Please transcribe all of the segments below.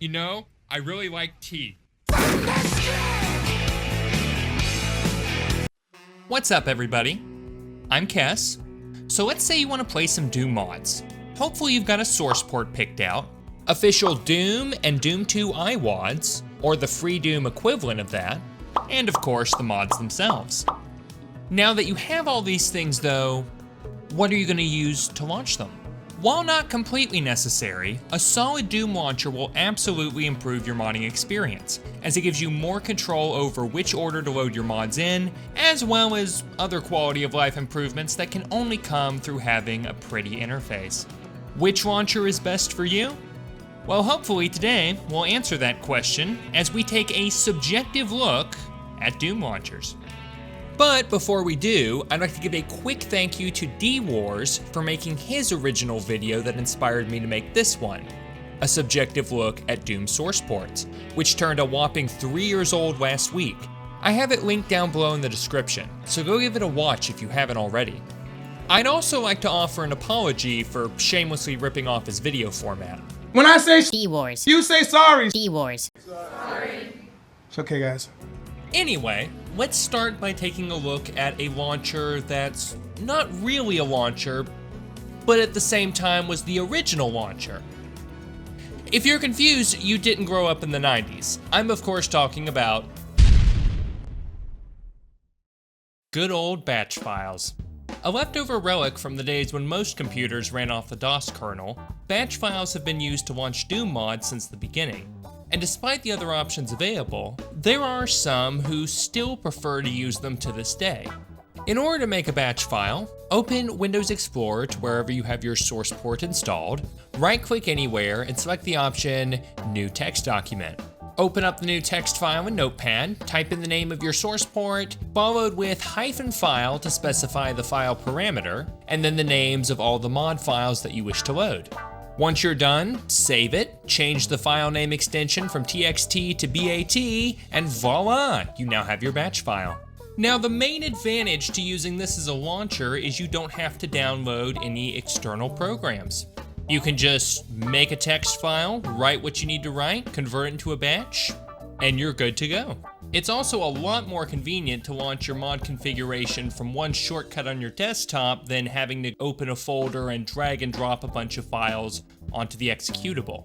You know, I really like tea. What's up, everybody? I'm Kess. So let's say you want to play some Doom mods. Hopefully you've got a source port picked out, official Doom and Doom 2 iWads, or the free Doom equivalent of that, and of course the mods themselves. Now that you have all these things though, what are you going to use to launch them? While not completely necessary, a solid Doom launcher will absolutely improve your modding experience, as it gives you more control over which order to load your mods in, as well as other quality of life improvements that can only come through having a pretty interface. Which launcher is best for you? Well, hopefully today we'll answer that question as we take a subjective look at Doom launchers. But before we do, I'd like to give a quick thank you to D-Wars for making his original video that inspired me to make this one, a subjective look at Doom source ports, which turned a whopping 3 years old last week. I have it linked down below in the description, so go give it a watch if you haven't already. I'd also like to offer an apology for shamelessly ripping off his video format. When I say D-Wars. You say sorry. D-Wars. Sorry. It's okay, guys. Anyway, let's start by taking a look at a launcher that's not really a launcher, but at the same time was the original launcher. If you're confused, you didn't grow up in the 90s. I'm of course talking about good old batch files. A leftover relic from the days when most computers ran off the DOS kernel, batch files have been used to launch Doom mods since the beginning. And despite the other options available, there are some who still prefer to use them to this day. In order to make a batch file, open Windows Explorer to wherever you have your source port installed, right-click anywhere and select the option New Text Document. Open up the new text file in Notepad, type in the name of your source port, followed with -file to specify the file parameter, and then the names of all the mod files that you wish to load. Once you're done, save it, change the file name extension from txt to bat, and voila, you now have your batch file. Now the main advantage to using this as a launcher is you don't have to download any external programs. You can just make a text file, write what you need to write, convert it into a batch, and you're good to go. It's also a lot more convenient to launch your mod configuration from one shortcut on your desktop than having to open a folder and drag and drop a bunch of files onto the executable.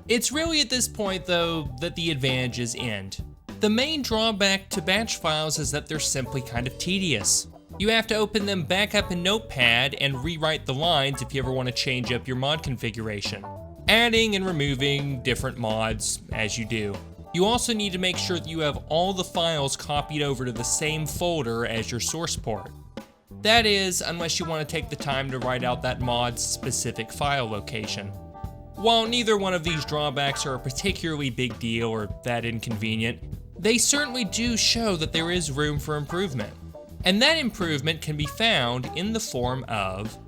It's really at this point though that the advantages end. The main drawback to batch files is that they're simply kind of tedious. You have to open them back up in Notepad and rewrite the lines if you ever want to change up your mod configuration, adding and removing different mods as you do. You also need to make sure that you have all the files copied over to the same folder as your source port. That is, unless you want to take the time to write out that mod's specific file location. While neither one of these drawbacks are a particularly big deal or that inconvenient, they certainly do show that there is room for improvement. And that improvement can be found in the form of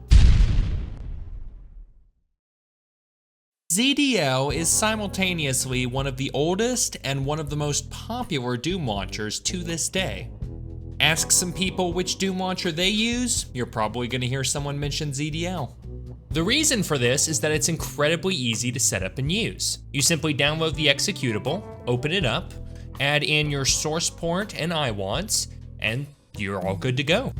ZDL is simultaneously one of the oldest and one of the most popular Doom launchers to this day. Ask some people which Doom launcher they use, you're probably going to hear someone mention ZDL. The reason for this is that it's incredibly easy to set up and use. You simply download the executable, open it up, add in your source port and iWads, and you're all good to go.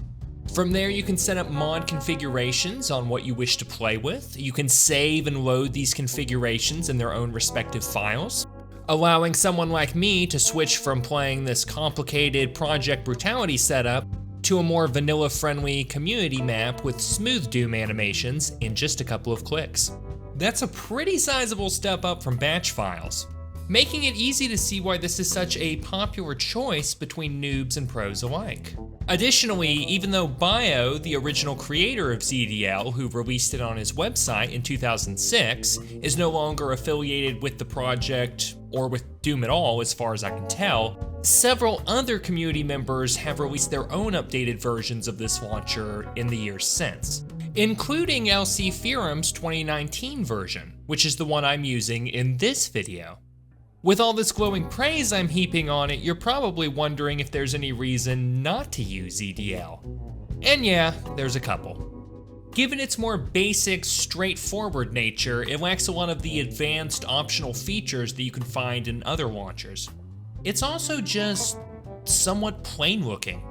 From there, you can set up mod configurations on what you wish to play with. You can save and load these configurations in their own respective files, allowing someone like me to switch from playing this complicated Project Brutality setup to a more vanilla-friendly community map with smooth Doom animations in just a couple of clicks. That's a pretty sizable step up from batch files, making it easy to see why this is such a popular choice between noobs and pros alike. Additionally, even though Bio, the original creator of ZDL, who released it on his website in 2006, is no longer affiliated with the project or with Doom at all as far as I can tell, several other community members have released their own updated versions of this launcher in the years since, including LC Theorem's 2019 version, which is the one I'm using in this video. With all this glowing praise I'm heaping on it, you're probably wondering if there's any reason not to use ZDL. And yeah, there's a couple. Given its more basic, straightforward nature, it lacks a lot of the advanced optional features that you can find in other launchers. It's also just somewhat plain looking.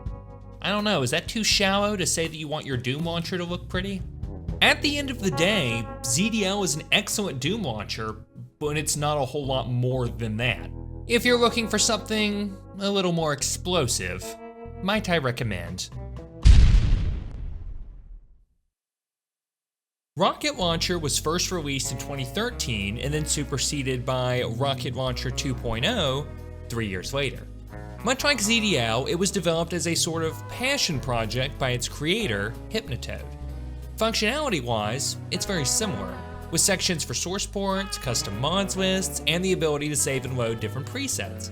I don't know, is that too shallow to say that you want your Doom launcher to look pretty? At the end of the day, ZDL is an excellent Doom launcher, but it's not a whole lot more than that. If you're looking for something a little more explosive, might I recommend? Rocket Launcher was first released in 2013 and then superseded by Rocket Launcher 2.0 3 years later. Much like ZDL, it was developed as a sort of passion project by its creator, Hypnotoad. Functionality-wise, it's very similar, with sections for source ports, custom mods lists, and the ability to save and load different presets.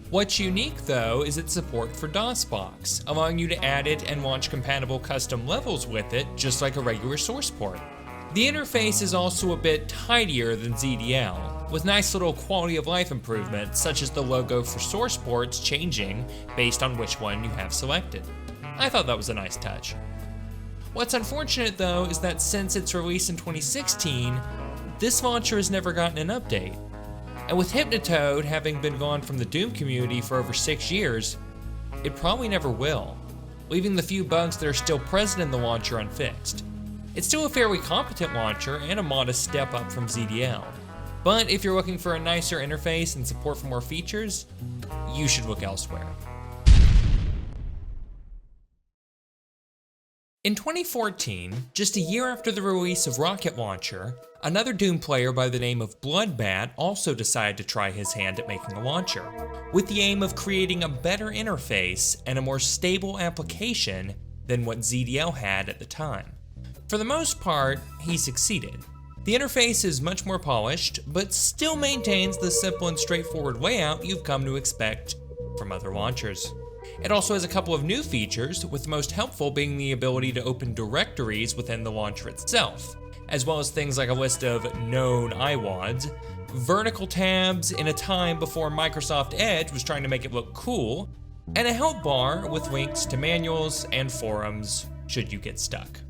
What's unique though is its support for DOSBox, allowing you to add it and launch compatible custom levels with it, just like a regular source port. The interface is also a bit tidier than ZDL, with nice little quality of life improvements, such as the logo for source ports changing based on which one you have selected. I thought that was a nice touch. What's unfortunate though is that since its release in 2016, this launcher has never gotten an update. And with Hypnotoad having been gone from the Doom community for over 6 years, it probably never will, leaving the few bugs that are still present in the launcher unfixed. It's still a fairly competent launcher and a modest step up from ZDL. But if you're looking for a nicer interface and support for more features, you should look elsewhere. In 2014, just a year after the release of Rocket Launcher, another Doom player by the name of Bloodbat also decided to try his hand at making a launcher, with the aim of creating a better interface and a more stable application than what ZDL had at the time. For the most part, he succeeded. The interface is much more polished, but still maintains the simple and straightforward layout you've come to expect from other launchers. It also has a couple of new features, with the most helpful being the ability to open directories within the launcher itself, as well as things like a list of known IWADs, vertical tabs in a time before Microsoft Edge was trying to make it look cool, and a help bar with links to manuals and forums should you get stuck.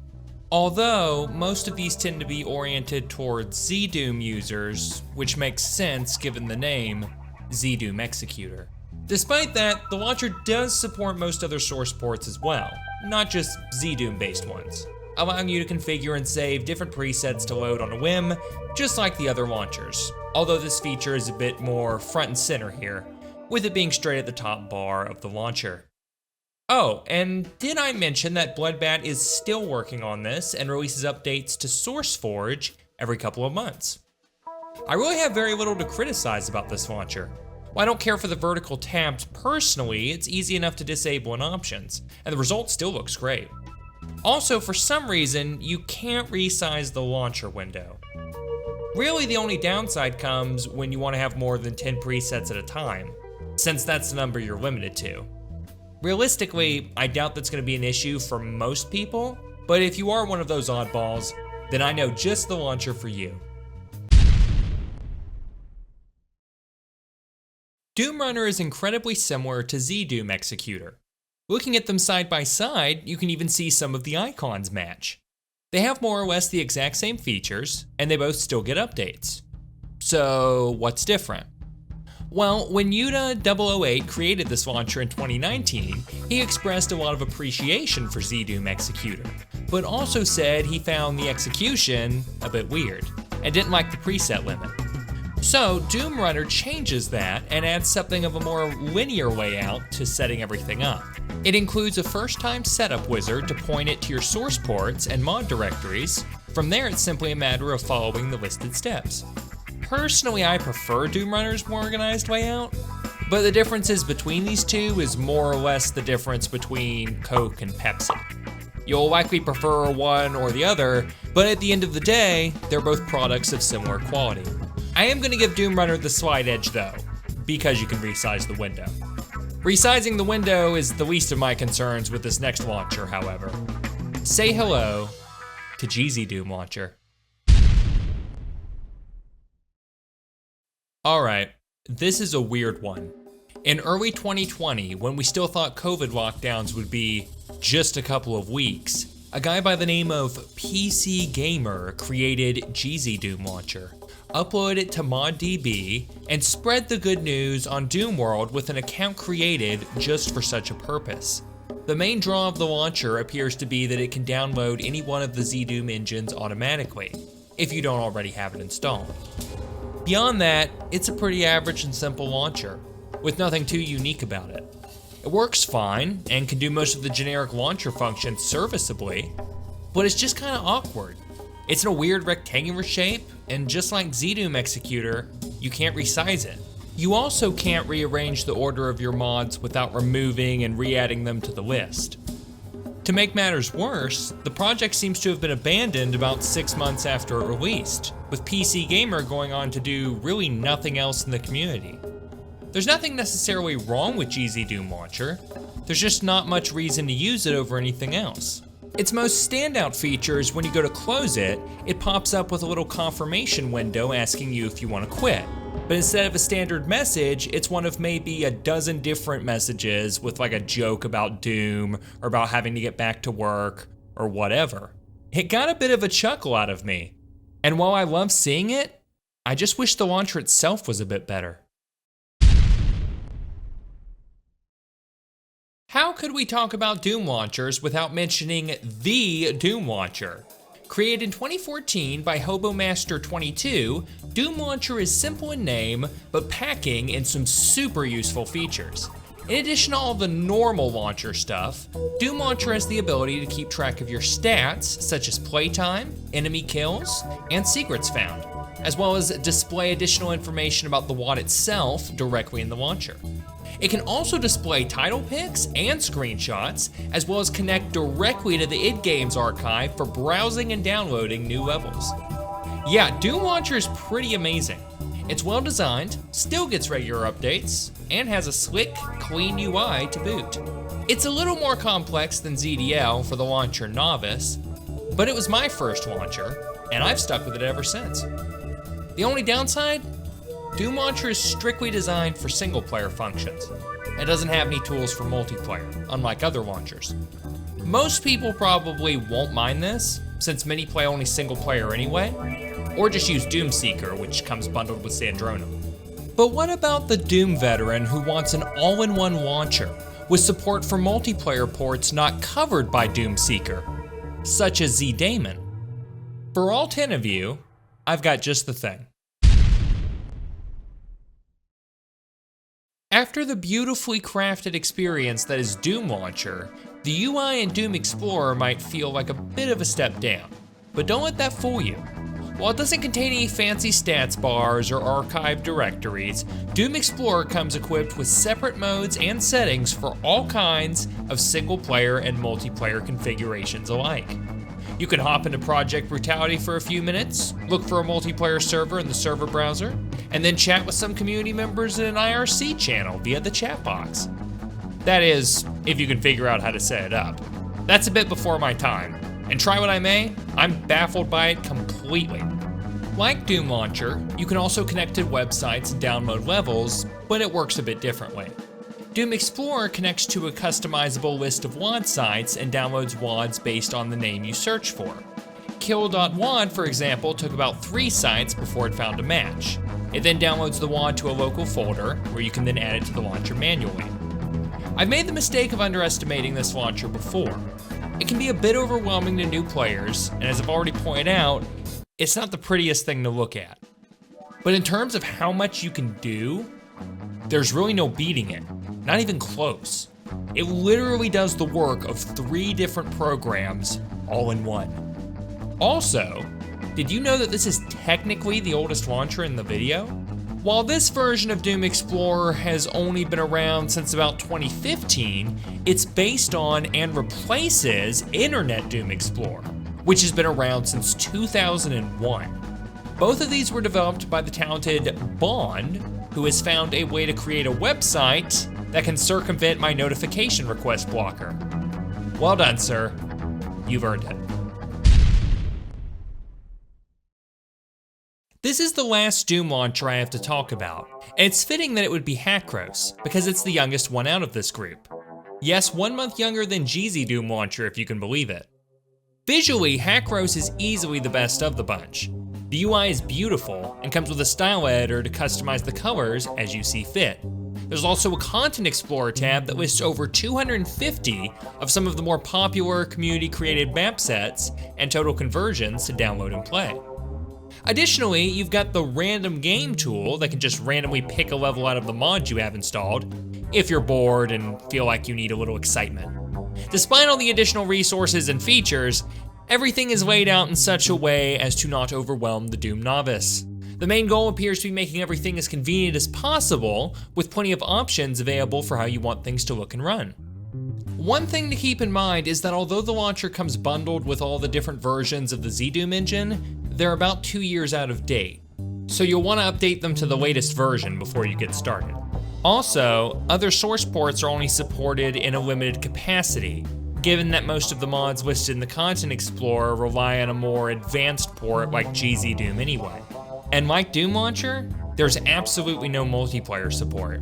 Although, most of these tend to be oriented towards ZDoom users, which makes sense given the name ZDoom Executor. Despite that, the launcher does support most other source ports as well, not just ZDoom based ones, allowing you to configure and save different presets to load on a whim, just like the other launchers, although this feature is a bit more front and center here, with it being straight at the top bar of the launcher. Oh, and did I mention that Bloodbat is still working on this and releases updates to SourceForge every couple of months? I really have very little to criticize about this launcher. While I don't care for the vertical tabs personally, it's easy enough to disable in options, and the result still looks great. Also, for some reason, you can't resize the launcher window. Really, the only downside comes when you want to have more than 10 presets at a time, since that's the number you're limited to. Realistically, I doubt that's going to be an issue for most people, but if you are one of those oddballs, then I know just the launcher for you. Doom Runner is incredibly similar to ZDoom Executor. Looking at them side by side, you can even see some of the icons match. They have more or less the exact same features, and they both still get updates. So, what's different? Well, when Yuta008 created this launcher in 2019, he expressed a lot of appreciation for ZDoom Executor, but also said he found the execution a bit weird, and didn't like the preset limit. So, Doom Runner changes that and adds something of a more linear layout to setting everything up. It includes a first-time setup wizard to point it to your source ports and mod directories. From there, it's simply a matter of following the listed steps. Personally, I prefer Doom Runner's more organized layout, but the differences between these two is more or less the difference between Coke and Pepsi. You'll likely prefer one or the other, but at the end of the day, they're both products of similar quality. I am going to give Doom Runner the slight edge though, because you can resize the window. Resizing the window is the least of my concerns with this next launcher, however. Say hello to GZDoom Launcher. Alright, this is a weird one. In early 2020, when we still thought COVID lockdowns would be just a couple of weeks, A guy by the name of PC Gamer created GZDoom Launcher, uploaded it to ModDB, and spread the good news on Doom World with an account created just for such a purpose. The main draw of the launcher appears to be that it can download any one of the ZDoom engines automatically, if you don't already have it installed. Beyond that, it's a pretty average and simple launcher, with nothing too unique about it. It works fine, and can do most of the generic launcher functions serviceably, but it's just kinda awkward. It's in a weird rectangular shape, and just like ZDoom Executor, you can't resize it. You also can't rearrange the order of your mods without removing and re-adding them to the list. To make matters worse, the project seems to have been abandoned about 6 months after it released, with PC Gamer going on to do really nothing else in the community. There's nothing necessarily wrong with GZDoom Launcher, there's just not much reason to use it over anything else. Its most standout feature is when you go to close it, it pops up with a little confirmation window asking you if you want to quit. But instead of a standard message, it's one of maybe a dozen different messages with like a joke about Doom, or about having to get back to work, or whatever. It got a bit of a chuckle out of me. And while I love seeing it, I just wish the launcher itself was a bit better. How could we talk about Doom launchers without mentioning the Doom Launcher? Created in 2014 by HoboMaster22, Doom Launcher is simple in name, but packing in some super useful features. In addition to all the normal launcher stuff, Doom Launcher has the ability to keep track of your stats, such as playtime, enemy kills, and secrets found, as well as display additional information about the WAD itself directly in the launcher. It can also display title pics and screenshots, as well as connect directly to the id Games archive for browsing and downloading new levels. Yeah, Doom Launcher is pretty amazing. It's well designed, still gets regular updates, and has a slick, clean UI to boot. It's a little more complex than ZDL for the launcher novice, but it was my first launcher, and I've stuck with it ever since. The only downside? Doom Launcher is strictly designed for single-player functions. It doesn't have any tools for multiplayer, unlike other launchers. Most people probably won't mind this, since many play only single-player anyway, or just use Doom Seeker, which comes bundled with ZDoom. But what about the Doom veteran who wants an all-in-one launcher, with support for multiplayer ports not covered by Doom Seeker, such as ZDoom? For all 10 of you, I've got just the thing. After the beautifully crafted experience that is Doom Launcher, the UI in Doom Explorer might feel like a bit of a step down, but don't let that fool you. While it doesn't contain any fancy stats bars or archive directories, Doom Explorer comes equipped with separate modes and settings for all kinds of single-player and multiplayer configurations alike. You can hop into Project Brutality for a few minutes, look for a multiplayer server in the server browser, and then chat with some community members in an IRC channel via the chat box. That is, if you can figure out how to set it up. That's a bit before my time, and try what I may, I'm baffled by it completely. Like Doom Launcher, you can also connect to websites and download levels, but it works a bit differently. Doom Explorer connects to a customizable list of WAD sites and downloads WADs based on the name you search for. Kill.wad, for example, took about 3 sites before it found a match. It then downloads the WAD to a local folder, where you can then add it to the launcher manually. I've made the mistake of underestimating this launcher before. It can be a bit overwhelming to new players, and as I've already pointed out, it's not the prettiest thing to look at. But in terms of how much you can do, there's really no beating it, not even close. It literally does the work of 3 different programs all in one. Also, did you know that this is technically the oldest launcher in the video? While this version of Doom Explorer has only been around since about 2015, it's based on and replaces Internet Doom Explorer, which has been around since 2001. Both of these were developed by the talented Bond, who has found a way to create a website that can circumvent my notification request blocker. Well done, sir. You've earned it. This is the last Doom launcher I have to talk about, and it's fitting that it would be Hakros, because it's the youngest one out of this group. Yes, 1 month younger than GZDoom Launcher, if you can believe it. Visually, Hakros is easily the best of the bunch. The UI is beautiful and comes with a style editor to customize the colors as you see fit. There's also a Content Explorer tab that lists over 250 of some of the more popular community-created map sets and total conversions to download and play. Additionally, you've got the Random Game tool that can just randomly pick a level out of the mods you have installed if you're bored and feel like you need a little excitement. Despite all the additional resources and features, everything is laid out in such a way as to not overwhelm the Doom novice. The main goal appears to be making everything as convenient as possible, with plenty of options available for how you want things to look and run. One thing to keep in mind is that although the launcher comes bundled with all the different versions of the ZDoom engine, they're about 2 years out of date, so you'll want to update them to the latest version before you get started. Also, other source ports are only supported in a limited capacity, given that most of the mods listed in the Content Explorer rely on a more advanced port like GZDoom anyway. And like Doom Launcher, there's absolutely no multiplayer support.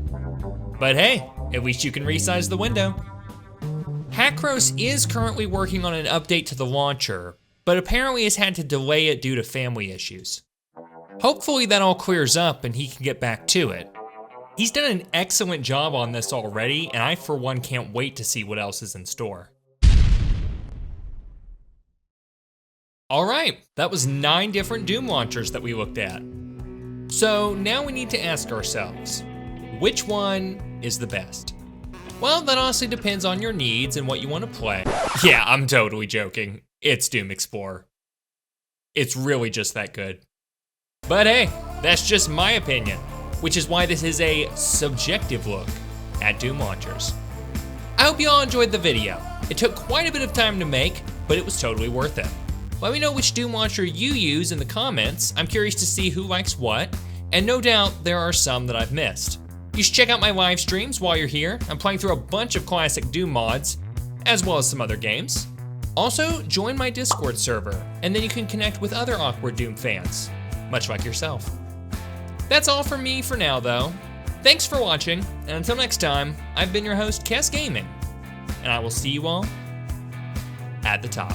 But hey, at least you can resize the window. Hakros is currently working on an update to the launcher, but apparently has had to delay it due to family issues. Hopefully that all clears up and he can get back to it. He's done an excellent job on this already, and I for one can't wait to see what else is in store. Alright, that was 9 different Doom launchers that we looked at. So now we need to ask ourselves, which one is the best? Well, that honestly depends on your needs and what you want to play. Yeah, I'm totally joking. It's Doom Explorer. It's really just that good. But hey, that's just my opinion, which is why this is a subjective look at Doom launchers. I hope you all enjoyed the video. It took quite a bit of time to make, but it was totally worth it. Let me know which Doom launcher you use in the comments. I'm curious to see who likes what, and no doubt there are some that I've missed. You should check out my live streams while you're here. I'm playing through a bunch of classic Doom mods, as well as some other games. Also, join my Discord server, and then you can connect with other awkward Doom fans, much like yourself. That's all from me for now, though. Thanks for watching, and until next time, I've been your host, Kes Gaming, and I will see you all at the top.